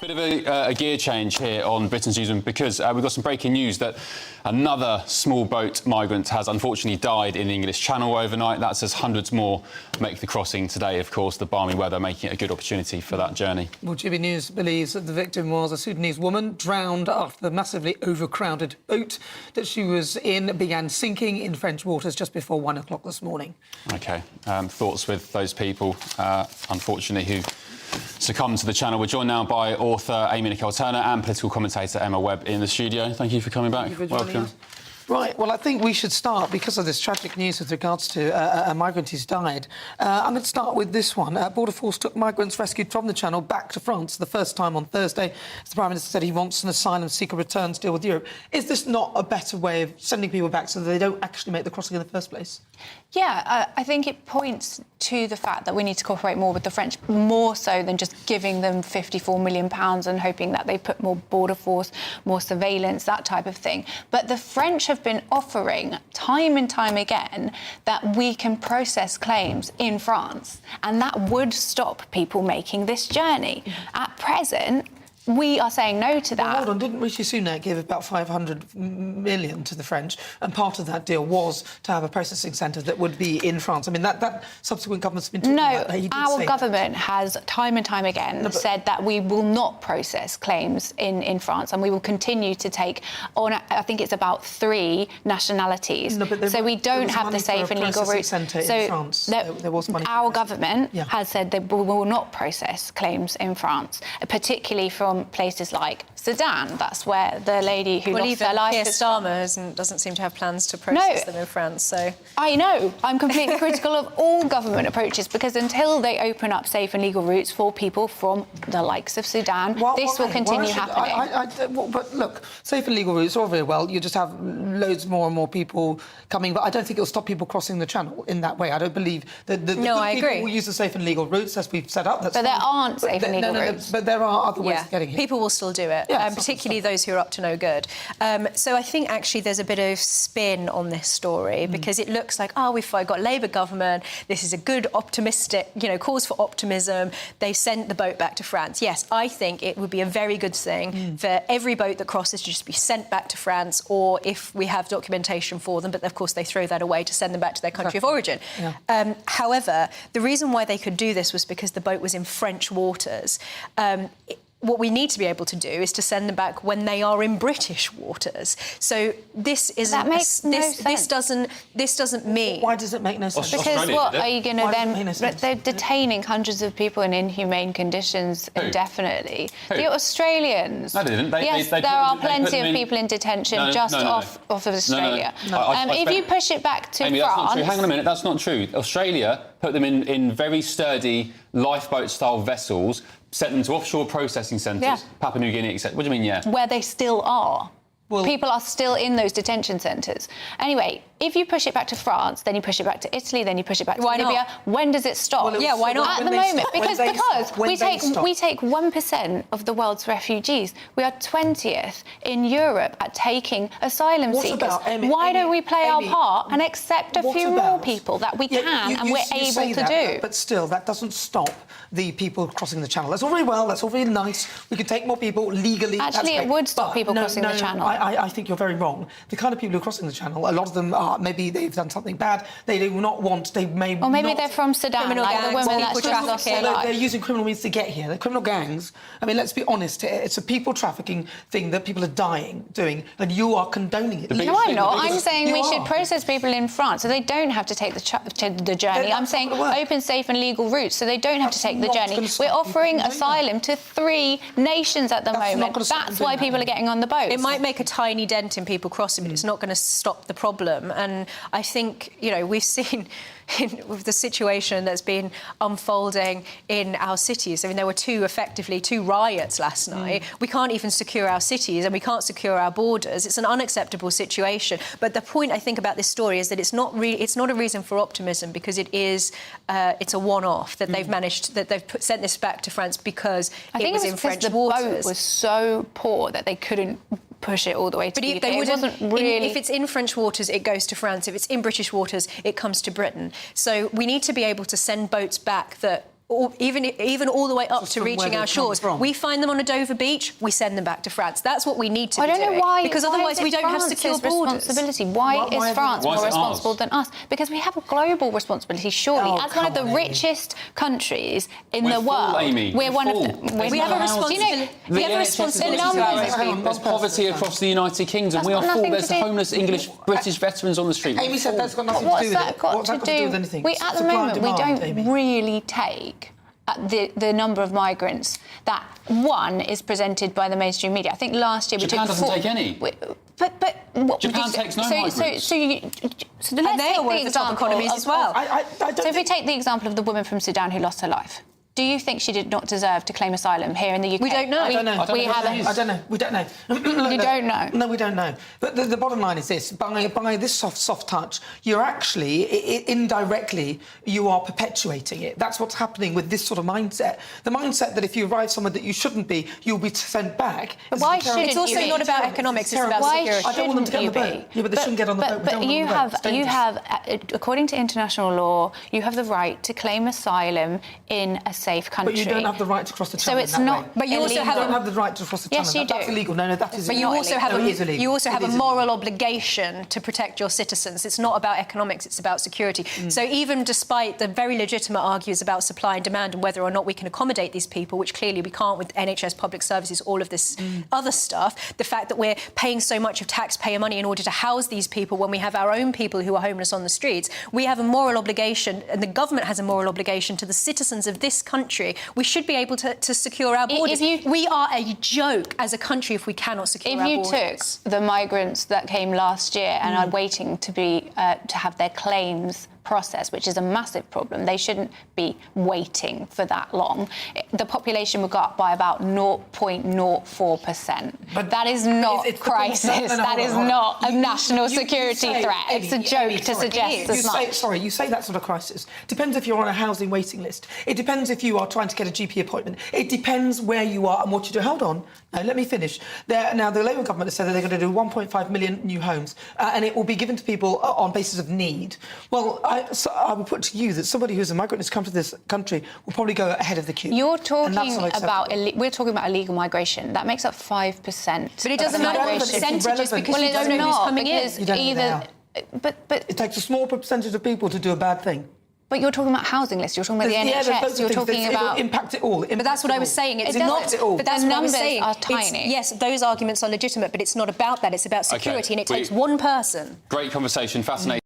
Bit of a gear change here on Britain's Newsroom because we've got some breaking news that another small boat migrant has unfortunately died in the English Channel overnight. That's as hundreds more make the crossing today. Of course, the balmy weather making it a good opportunity for that journey. Well, GB News believes that the victim was a Sudanese woman drowned after the massively overcrowded boat that she was in began sinking in French waters just before 1 o'clock this morning. OK. Thoughts with those people, unfortunately, who succumbed to the Channel. We're joined now by author Amy Nickell-Turner and political commentator Emma Webb in the studio. Thank you for coming back. Thank you for joining us. Right, well, I think we should start, because of this tragic news with regards to a migrant who's died. I'm going to start with this one. Border Force took migrants rescued from the Channel back to France the first time on Thursday. As the Prime Minister said, he wants an asylum seeker returns deal with Europe. Is this not a better way of sending people back so that they don't actually make the crossing in the first place? Yeah, I think it points to the fact that we need to cooperate more with the French, more so than just giving them £54 million and hoping that they put more border force, more surveillance, that type of thing. But the French have been offering time and time again that we can process claims in France, and that would stop people making this journey. At present, we are saying no to that. Well, hold on, didn't Rishi Sunak give about 500 million to the French, and part of that deal was to have a processing centre that would be in France? I mean, that subsequent government's been talking about that. Our government has time and time again said that we will not process claims in France, and we will continue to take on, I think it's about 3 nationalities. So we don't have the safe and legal routes. So there was money. Our government has said that we will not process claims in France, particularly from places like Sudan. That's where the lady who lost her life. Keir Starmer doesn't seem to have plans to process them in France. So I know I'm completely critical of all government approaches, because until they open up safe and legal routes for people from the likes of Sudan, this will continue happening. But look, safe and legal routes, all very well. You just have loads more and more people coming, but I don't think it'll stop people crossing the Channel in that way. I don't believe that the I agree. People will use the safe and legal routes as we've set up. That's but fine. There aren't safe and legal routes. But there are other ways of getting here. People will still do it, particularly those who are up to no good. So I think actually there's a bit of spin on this story, because it looks like, we've got a Labour government, this is a good, optimistic, cause for optimism. They've sent the boat back to France. Yes, I think it would be a very good thing for every boat that crosses to just be sent back to France, or if we have documentation for them, but of course they throw that away to send them back to their country of origin. However, the reason why they could do this was because the boat was in French waters. What we need to be able to do is to send them back when they are in British waters. So this isn't. That makes no sense. This doesn't mean. Why does it make no sense? Because what are you going to then? They're detaining hundreds of people in inhuman conditions indefinitely. The Australians. No, they didn't. Yes, there are plenty of people in detention off of Australia. If you push it back to Amy, France, that's not true. Hang on a minute. That's not true. Australia put them in very sturdy lifeboat-style vessels, sent them to offshore processing centres, Papua New Guinea, etc. What do you mean, where they still are. People are still in those detention centres. Anyway, if you push it back to France, then you push it back to Italy, then you push it back to Libya. When does it stop? Why not? At the moment, because we take 1% of the world's refugees. We are 20th in Europe at taking asylum seekers. Why don't we play our part and accept a few more people that we can and we're able to do? But still, that doesn't stop the people crossing the Channel. That's all very well. That's all very nice. We can take more people legally. Actually, it would stop people crossing the Channel. I think you're very wrong. The kind of people who are crossing the Channel, a lot of them are, maybe they've done something bad, they do not want, they may Or maybe they're from Sudan, like the women that just lost their life. They're using criminal means to get here. They're criminal gangs. I mean, let's be honest, it's a people trafficking thing that people are doing, and you are condoning it. No, I'm not. I'm saying we should process people in France so they don't have to take the journey. I'm saying open, safe and legal routes so they don't have to take the journey. We're offering asylum to 3 nations at the moment. That's why people are getting on the boats. It might make a tiny dent in people crossing, but it's not going to stop the problem. And I think, we've seen with the situation that's been unfolding in our cities. I mean, there were effectively two riots last night. We can't even secure our cities and we can't secure our borders. It's an unacceptable situation. But the point, I think, about this story is that it's not a reason for optimism, because it's a one-off that they've managed, that they've sent this back to France because it was in French waters. The boat was so poor that they couldn't push it all the way to the UK. It wasn't really... If it's in French waters, it goes to France. If it's in British waters, it comes to Britain. So we need to be able to send boats back that even all the way up to from where reaching they our come shores. from. We find them on a Dover beach, we send them back to France. That's what we need to be doing. I don't know why. Because why otherwise is it we don't have secure France's borders. responsibility? Why is France why is more it responsible ours? than us? Because we have a global responsibility, surely. Oh, As one of the come on, Amy. richest countries in We're the full, world, Amy. we're one full. of the. There's We no have a housing. responsibility. The We have a NHS is responsibility not to our exist. Hang on, There's poverty across the United Kingdom. That's We are got full. nothing There's to do- homeless English, British veterans on the street. Amy said that's got nothing to do What's with that it. got What's to that got to do do? with anything? We, at the Supply and moment, we demand, don't Amy. really take the number of migrants that one is presented by the mainstream media. I think last year we Japan took doesn't take any. Japan takes no migrants. So let's And they take are one the of the top example economies as well. I don't So if we think... take the example of the woman from Sudan who lost her life, do you think she did not deserve to claim asylum here in the UK? We don't know. I don't know. We have I don't know. We don't know. You don't know? No, we don't know. But the bottom line is this: by this soft touch, you're actually indirectly you are perpetuating it. That's what's happening with this sort of mindset. The mindset that if you arrive somewhere that you shouldn't be, you'll be sent back. But why shouldn't It's also you be? not about economics, it's about Why security. I don't want them to get on the shouldn't boat. Yeah, but they shouldn't get on the boat. We don't want them on the boat. It's you dangerous. have, according to international law, you have the right to claim asylum in a safe country. But you don't have the right to cross the So channel. it's in that not way. But you also You have don't a- have the right to cross the channel. Yes, you That's do. illegal. No, that is But you illegal. also have No, it is illegal. you also have It a is moral obligation to protect your citizens. It's not about economics, it's about security. So even despite the very legitimate arguments about supply and demand and whether or not we can accommodate these people, which clearly we can't with NHS public services, all of this other stuff, the fact that we're paying so much of taxpayer money in order to house these people when we have our own people who are homeless on the streets, we have a moral obligation, and the government has a moral obligation to the citizens of this country. We should be able to secure our borders. We are a joke as a country if we cannot secure our borders. If you took the migrants that came last year and are waiting to have their claims processed, which is a massive problem, they shouldn't be waiting for that long. The population would go up by about 0.04%. But that is not crisis. That is not a national security threat. It's a joke to suggest as much. You say that sort of crisis. Depends if you're on a housing waiting list. It depends if you are trying to get a GP appointment. It depends where you are and what you do. Hold on. No, let me finish. Now, the Labour government has said that they're going to do 1.5 million new homes and it will be given to people on basis of need. Well, I would put to you that somebody who's a migrant who's come to this country will probably go ahead of the queue. You're talking about we're talking about illegal migration. That makes up 5%. But it doesn't matter what percentage is because you don't know who's coming in. You don't know who they are. But It takes a small percentage of people to do a bad thing. But you're talking about housing lists. You're talking about the There's NHS. You're talking it'll about impact it all. But that's what I was saying. It doesn't. But that's The what I was numbers saying. are tiny. Yes, those arguments are legitimate, but it's not about that. It's about security, and it takes one person. Great conversation, fascinating.